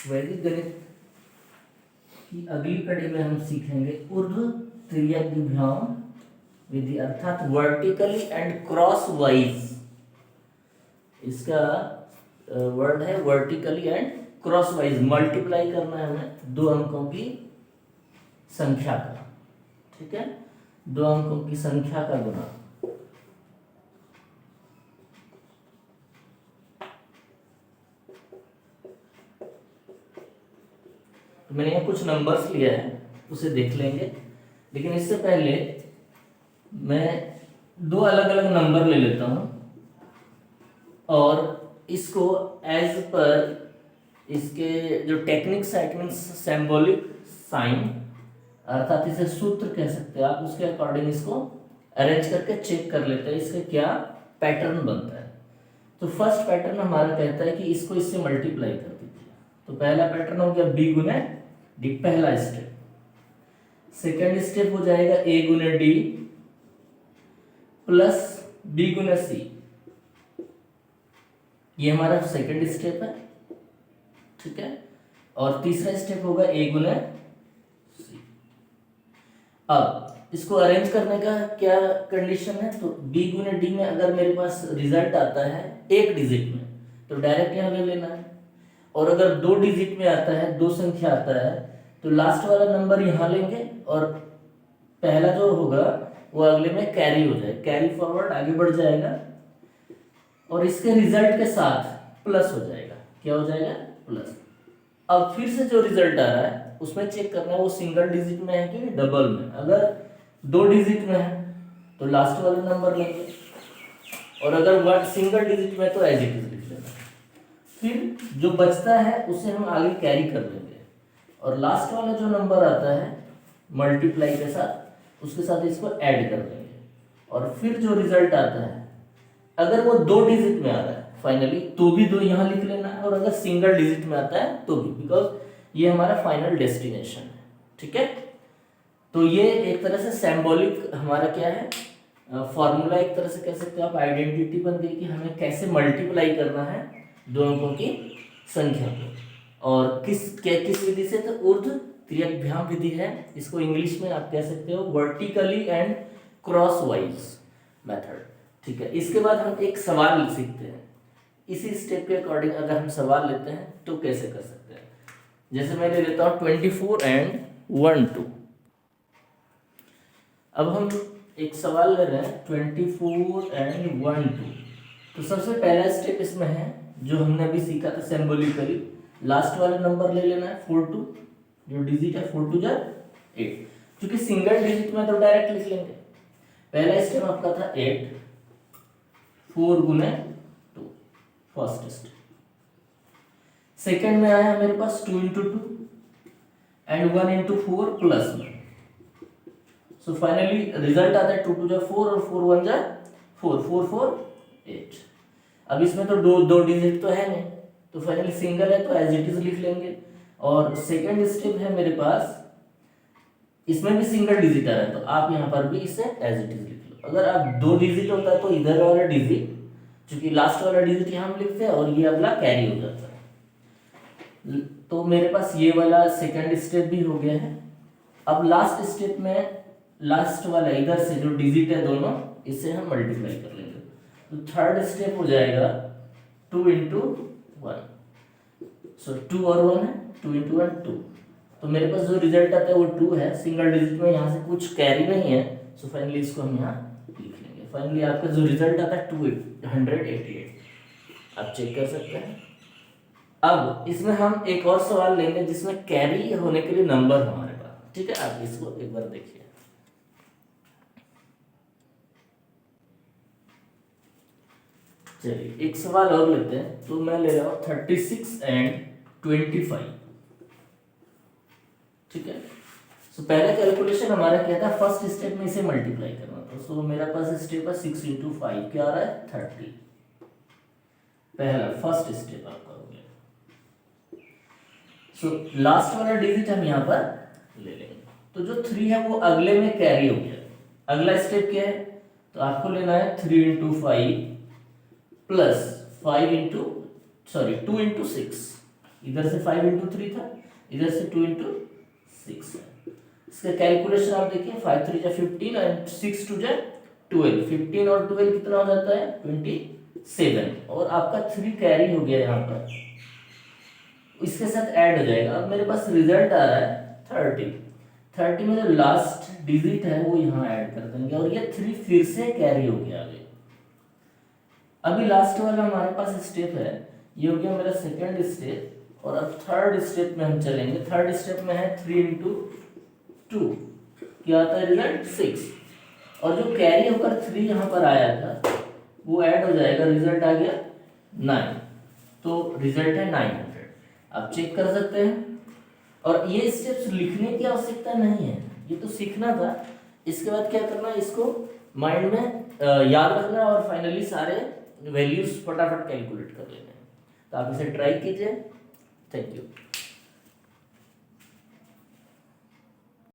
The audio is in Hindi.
वैदिक गणित की अगली कड़ी में हम सीखेंगे ऊर्ध्व त्रियग्भ्याम विधि अर्थात वर्टिकली एंड क्रॉस वाइज। इसका वर्ड है vertically and cross wise. Multiply करना है हमें दो अंकों की संख्या का, ठीक है, दो अंकों की संख्या का गुना। तो मैंने यहाँ कुछ नंबर्स लिया है, उसे देख लेंगे, लेकिन इससे पहले मैं दो अलग अलग नंबर ले लेता हूं और इसको एज पर इसके जो टेक्निक्स है, मीन्स सिंबॉलिक साइन, अर्थात इसे सूत्र कह सकते हैं आप, उसके अकॉर्डिंग इसको अरेंज करके चेक कर लेते हैं इसका क्या पैटर्न बनता है। तो फर्स्ट पैटर्न हमारा कहता है कि इसको इससे मल्टीप्लाई कर दीजिए। तो पहला पैटर्न हो गया बी गुने डी, पहला स्टेप। सेकेंड स्टेप हो जाएगा ए गुने डी प्लस बी गुने सी, ये हमारा सेकेंड स्टेप है, ठीक है। और तीसरा स्टेप होगा ए गुने सी। अब इसको अरेंज करने का क्या कंडीशन है, तो बी गुने डी में अगर मेरे पास रिजल्ट आता है एक डिजिट में तो डायरेक्ट यहां ले लेना है, और अगर दो डिजिट में आता है, दो संख्या आता है, तो लास्ट वाला नंबर यहां लेंगे और पहला जो होगा वो अगले में कैरी हो जाए, कैरी फॉरवर्ड आगे बढ़ जाएगा और इसके रिजल्ट के साथ प्लस हो जाएगा। क्या हो जाएगा? प्लस। अब फिर से जो रिजल्ट आ रहा है उसमें चेक करना है वो सिंगल डिजिट में है कि डबल में। अगर दो डिजिट में है तो लास्ट वाला नंबर लेंगे, और अगर वन सिंगल डिजिट में तो एज इट इज लिख लेना। फिर जो बचता है उसे हम आगे कैरी कर लेंगे, और लास्ट वाला जो नंबर आता है मल्टीप्लाई के साथ, उसके साथ इसको ऐड कर देंगे, और फिर जो रिजल्ट आता है अगर वो दो डिजिट में आ रहा है फाइनली तो भी दो यहाँ लिख लेना है, और अगर सिंगल डिजिट में आता है तो भी, बिकॉज ये हमारा फाइनल डेस्टिनेशन है, ठीक है। तो ये एक तरह से सिंबॉलिक हमारा क्या है, फॉर्मूला एक तरह से कह सकते हो आप, आइडेंटिटी बन गई कि हमें कैसे मल्टीप्लाई करना है दो अंकों की संख्या को, और किस विधि से, तो ऊर्ध्व त्रियग्भ्याम विधि है। इसको इंग्लिश में आप कह सकते हो vertically and cross wise method, ठीक है। इसके बाद हम एक सवाल सीखते हैं, इसी स्टेप के अकॉर्डिंग अगर हम सवाल लेते हैं तो कैसे कर सकते हैं। जैसे मैं ले लेता हूँ 24 एंड 1 2। अब हम एक सवाल ले रहे हैं 24 एंड 1 2। तो सबसे पहला स्टेप इसमें है जो हमने अभी सीखा था सिंबॉलिकली, लास्ट वाला नंबर ले लेना है 4 2, जो डिजिट है 4 2 जा 8। क्योंकि सिंगल डिजिट में तो डायरेक्ट लिख लेंगे। पहला स्टेप आपका था 8 4 गुने 2, फर्स्ट स्टेप। सेकेंड में आया मेरे पास 2 into 2 and 1 into 4 plus 1। So finally result आता है 2 2 जा 4 और 4 1 जा 4, 4 4 8। अब इसमें तो दो डिजिट तो है नहीं, तो फाइनली सिंगल है तो एज इट इज लिख लेंगे। और सेकेंड स्टेप है मेरे पास, इसमें भी सिंगल डिजिट आ रहा है तो आप यहाँ पर भी इसे एज इट इज लिख लो। अगर आप दो डिजिट होता है तो इधर वाला डिजिट, क्योंकि लास्ट वाला डिजिट यहाँ हम लिखते हैं और ये अगला कैरी हो जाता है। तो मेरे पास ये वाला सेकंड स्टेप भी हो गया है। अब लास्ट स्टेप में लास्ट वाला इधर से जो डिजिट है दोनों, इसे हम मल्टीप्लाई कर लेंगे। तो थर्ड स्टेप हो जाएगा 2 इंटू 1। सो 2 और 1 है, 2 इंटू 1 2। तो मेरे पास जो रिजल्ट आता है वो 2 है, सिंगल डिजिट में, यहाँ से कुछ कैरी नहीं है, सो फाइनली इसको हम यहाँ लिख लेंगे। फाइनली आपका जो रिजल्ट आता है 288, आप चेक कर सकते हैं। अब इसमें हम एक और सवाल लेंगे जिसमें कैरी होने के लिए नंबर हमारे पास, ठीक है। आप इसको एक बार देखिए। चलिए एक सवाल और लेते हैं। तो मैं ले रहा हूँ 36 एंड 25, ठीक है। सो पहला कैलकुलेशन हमारा क्या था, फर्स्ट स्टेप में इसे मल्टीप्लाई करना था। सो मेरा पास स्टेप है 6 इंटू 5, क्या आ रहा है 30। पहला फर्स्ट स्टेप आपका हो गया। सो लास्ट वाला डिजिट हम यहाँ पर ले लेंगे। तो जो 3 है वो अगले में कैरी हो गया। अगला स्टेप क्या है, तो आपको लेना है 3 इंटू 5 प्लस 2 इंटू 6। इधर से 5 इंटू 3 था, इधर से 2 इंटू 6 है। इसका कैलकुलेशन आप देखिए, 5 3 जा 15 एंड 6 2 जा 12, 15 और 12 कितना हो जाता है 27, और आपका 3 कैरी हो गया यहाँ पर, इसके साथ ऐड हो जाएगा। अब मेरे पास रिजल्ट आ रहा है 30 में जो लास्ट डिजिट है वो यहाँ ऐड कर देंगे, और ये 3 फिर से कैरी हो गया आगे। अभी लास्ट वाला हमारे पास स्टेप है, ये हो गया मेरा सेकेंड स्टेप, और अब थर्ड स्टेप में हम चलेंगे। थर्ड स्टेप में है 3 इंटू 2, क्या आता है रिजल्ट 6, और जो कैरी होकर 3 यहाँ पर आया था वो ऐड हो जाएगा, रिजल्ट आ गया 9, तो रिजल्ट है 900। आप चेक कर सकते हैं। और ये स्टेप्स लिखने की आवश्यकता नहीं है, ये तो सीखना था। इसके बाद क्या करना है, इसको माइंड में याद रखना और फाइनली सारे वैल्यूज फटाफट कैलकुलेट कर लेना है। तो आप इसे ट्राई कीजिए। Thank you.